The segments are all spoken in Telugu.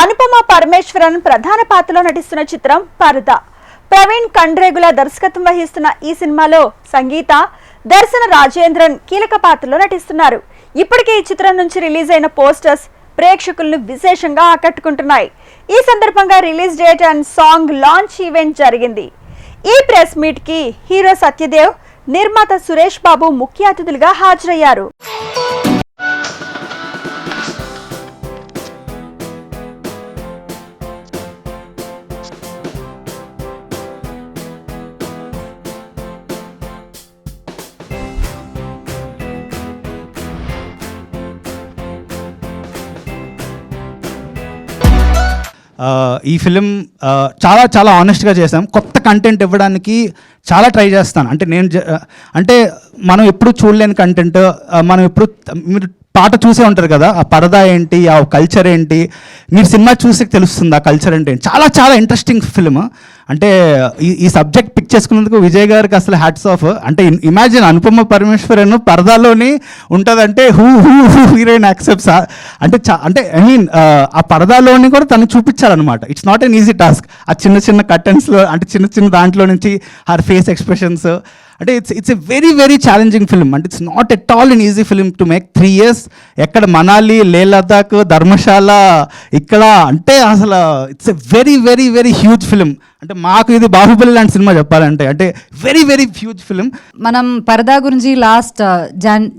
అనుపమ పరమేశ్వరన్ ప్రధాన పాత్రలో నటిస్తున్న చిత్రం పరదా. ప్రవీణ్ కండ్రేగుల దర్శకత్వం వహిస్తున్న ఈ సినిమాలో సంగీత, దర్శన రాజేంద్రన్ కీలక పాత్రలో నటిస్తున్నారు. ఇప్పటికే ఈ చిత్రం నుంచి రిలీజ్ అయిన పోస్టర్స్ ప్రేక్షకులను విశేషంగా ఆకట్టుకుంటున్నాయి. ఈ సందర్భంగా release date and song launch event జరిగింది. ఈ ప్రెస్ మీట్ కి హీరో సత్యదేవ్, నిర్మాత సురేష్ బాబు ముఖ్య అతిథులుగా హాజరయ్యారు. ఈ ఫిలిం చాలా చాలా ఆనెస్ట్గా చేసాం. కొత్త కంటెంట్ ఇవ్వడానికి చాలా ట్రై చేస్తాను. అంటే మనం ఎప్పుడు చూడలేని కంటెంట్, మనం ఎప్పుడు మీరు పాట చూసే ఉంటారు కదా, ఆ పరదా ఏంటి, ఆ కల్చర్ ఏంటి, మీరు సినిమా చూసి తెలుస్తుంది ఆ కల్చర్ అంటే. చాలా చాలా ఇంట్రెస్టింగ్ ఫిలిం. అంటే ఈ సబ్జెక్ట్ పిక్ చేసుకున్నందుకు విజయ్ గారికి అసలు హ్యాట్స్ ఆఫ్. అంటే ఇమాజిన్ అనుపమ పరమేశ్వరన్ పరదాలోని ఉంటుందంటే హూ హీరోయిన్ యాక్సెప్ట్స్. అంటే ఐ మీన్ ఆ పరదాలోని కూడా తను చూపించాలన్నమాట. It's not an easy task. ఆ చిన్న చిన్న కర్టెన్స్లో, అంటే చిన్న చిన్న దాంట్లో నుంచి హర్ ఫేస్ ఎక్స్ప్రెషన్స్, అంటే it's a very very challenging film. అంటే it's not at all an easy film to make. 3 years ఎక్కడ మనాలి, లే లదాఖ్, ధర్మశాల, ఇక్కడ అంటే అసలు it's a very very very huge film. అంటే మాకు ఇది బాహుబలి లాంటి సినిమా చెప్పాలంటే. అంటే వెరీ వెరీ హ్యూజ్ ఫిల్మ్. మనం పరదా గురించి లాస్ట్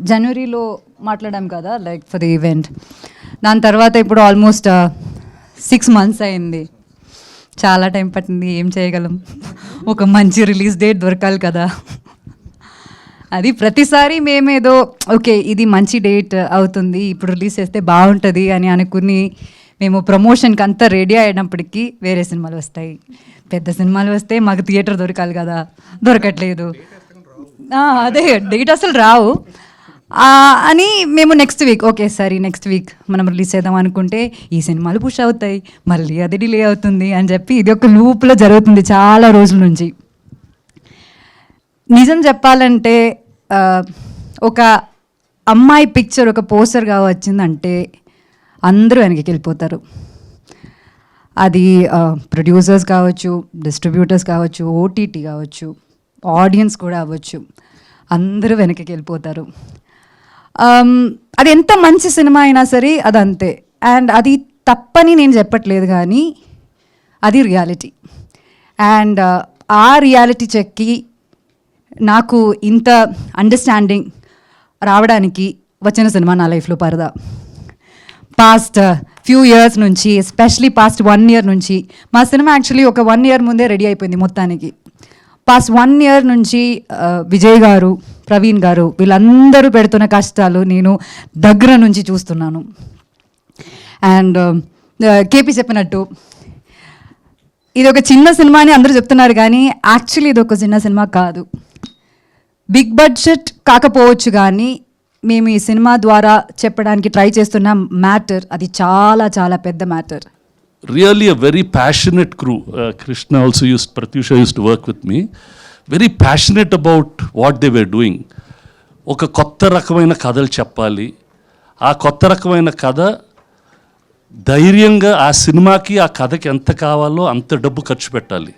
జనవరిలో మాట్లాడాం కదా, లైక్ ఫర్ ది ఈవెంట్. దాని తర్వాత ఇప్పుడు ఆల్మోస్ట్ 6 months అయింది. చాలా టైం పట్టింది. ఏం చేయగలం, ఒక మంచి రిలీజ్ డేట్ దొరకాలి కదా. అది ప్రతిసారి మేమేదో ఓకే ఇది మంచి డేట్ అవుతుంది, ఇప్పుడు రిలీజ్ చేస్తే బాగుంటుంది అని అనుకుని మేము ప్రమోషన్కి అంతా రెడీ అయినప్పటికీ వేరే సినిమాలు వస్తాయి. పెద్ద సినిమాలు వస్తే మాకు థియేటర్ దొరకాలి కదా, దొరకట్లేదు. అదే డేట్ అసలు రావు అని మేము నెక్స్ట్ వీక్ మనం రిలీజ్ చేద్దాం అనుకుంటే ఈ సినిమాలు పుష్ అవుతాయి, మళ్ళీ అది డిలే అవుతుంది అని చెప్పి ఇది ఒక లూప్లో జరుగుతుంది చాలా రోజుల నుంచి. నిజం చెప్పాలంటే ఒక అమ్మాయి పిక్చర్ ఒక పోస్టర్గా వచ్చిందంటే అందరూ వెనక్కి వెళ్ళిపోతారు. అది ప్రొడ్యూసర్స్ కావచ్చు, డిస్ట్రిబ్యూటర్స్ కావచ్చు, ఓటీటీ కావచ్చు, ఆడియన్స్ కూడా అవ్వచ్చు, అందరూ వెనక్కి వెళ్ళిపోతారు. అది ఎంత మంచి సినిమా అయినా సరే అదంతే. అండ్ అది తప్పని నేను చెప్పట్లేదు, కానీ అది రియాలిటీ. అండ్ ఆ రియాలిటీ చెక్కి నాకు ఇంత అండర్స్టాండింగ్ రావడానికి వచ్చిన సినిమా నా లైఫ్లో పరదా. పాస్ట్ ఫ్యూ ఇయర్స్ నుంచి, ఎస్పెషలీ పాస్ట్ 1 year నుంచి, మా సినిమా యాక్చువల్లీ ఒక 1 year ముందే రెడీ అయిపోయింది మొత్తానికి. పాస్ట్ 1 year నుంచి విజయ్ గారు, ప్రవీణ్ గారు వీళ్ళందరూ పెడుతున్న కష్టాలు నేను దగ్గర నుంచి చూస్తున్నాను. అండ్ కేపీ చెప్పినట్టు ఇది ఒక చిన్న సినిమా అని అందరూ చెప్తున్నారు, కానీ యాక్చువల్లీ ఇది ఒక చిన్న సినిమా కాదు. బిగ్ బడ్జెట్ కాకపోవచ్చు, కానీ మేము ఈ సినిమా ద్వారా చెప్పడానికి ట్రై చేస్తున్న మ్యాటర్ అది చాలా చాలా పెద్ద matter. Really a very passionate crew. Krishna also Pratyusha used to work with me. Very passionate about what they were doing. ఒక కొత్త రకమైన కథలు చెప్పాలి. ఆ కొత్త రకమైన కథ ధైర్యంగా ఆ సినిమాకి ఆ కథకి ఎంత కావాలో అంత డబ్బు ఖర్చు పెట్టాలి.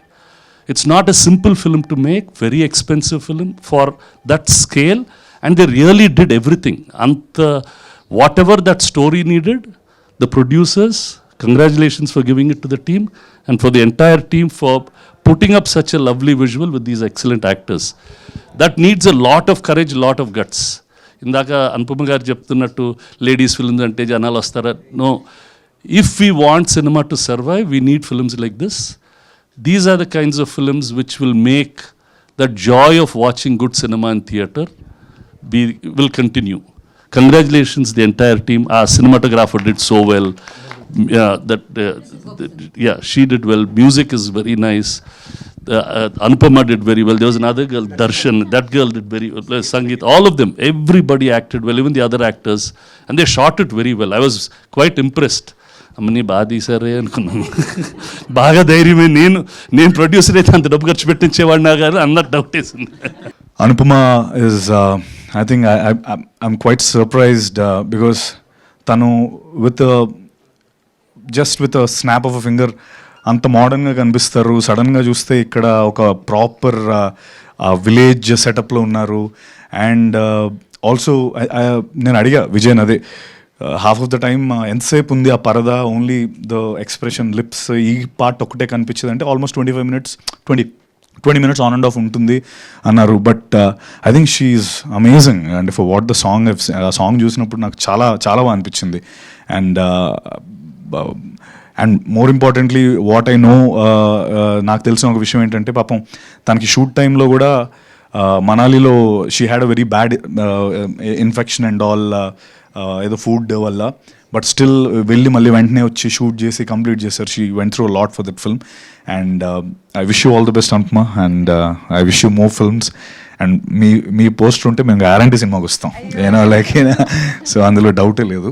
It's not a simple film to make, very expensive film for that scale. And they really did everything. అంత whatever that story needed, the producers, congratulations for giving it to the team and for the entire team for putting up such a lovely visual with these excellent actors. That needs a lot of courage, a lot of guts. ఇందాక అనుపమ గారు చెప్తున్నట్టు లేడీస్ ఫిల్మ్స్ అంటే జనాలు వస్తారా? No, if we want cinema to survive, we need films like this. These are the kinds of films which will make that joy of watching good cinema in theatre will continue. Congratulations the entire team. Our cinematographer did so well. She did well. Music is very nice. Anupama did very well. There was another girl, Darshan. That girl did very well. Sangeet, all of them, everybody acted well, even the other actors, and they shot it very well. I was quite impressed. అమ్మని బాగా తీసారే అనుకున్నాను. బాగా ధైర్యమే. నేను ప్రొడ్యూసర్ అయితే అంత డబ్బు ఖర్చు పెట్టించేవాడినా కానీ అన్నట్టు డౌట్ వేసింది. Anupama is, I think I'm quite surprised because tanu with a just with snap of a finger అంత మోడర్న్గా కనిపిస్తారు. సడన్గా చూస్తే ఇక్కడ ఒక ప్రాపర్ విలేజ్ సెటప్లో ఉన్నారు. అండ్ ఆల్సో నేను అడిగా విజయన్ అదే హాఫ్ ఆఫ్ ద టైమ్ ఎంతసేపు ఉంది ఆ పరదా, ఓన్లీ ద ఎక్స్ప్రెషన్ లిప్స్ ఈ పార్ట్ ఒకటే కనిపించింది అంటే almost 25 minutes 20 minutes on and off ఉంటుంది అన్నారు. But I think she's amazing and for what the song ఆ సాంగ్ చూసినప్పుడు నాకు చాలా చాలా బాగా అనిపించింది. And more importantly what I know, నాకు తెలిసిన ఒక విషయం ఏంటంటే పాపం తనకి షూట్ టైంలో కూడా మనాలిలో she had a very bad infection and all, ఏదో ఫుడ్ వల్ల. బట్ స్టిల్ వెళ్ళి మళ్ళీ వెంటనే వచ్చి షూట్ చేసి కంప్లీట్ చేశారు. She went through lot for that film. And I wish you all the best Anupama. And I wish you more films. And మీ పోస్టర్ ఉంటే మేము గ్యారంటీ సినిమాకి వస్తాం, లైక్ సో అందులో డౌటే లేదు.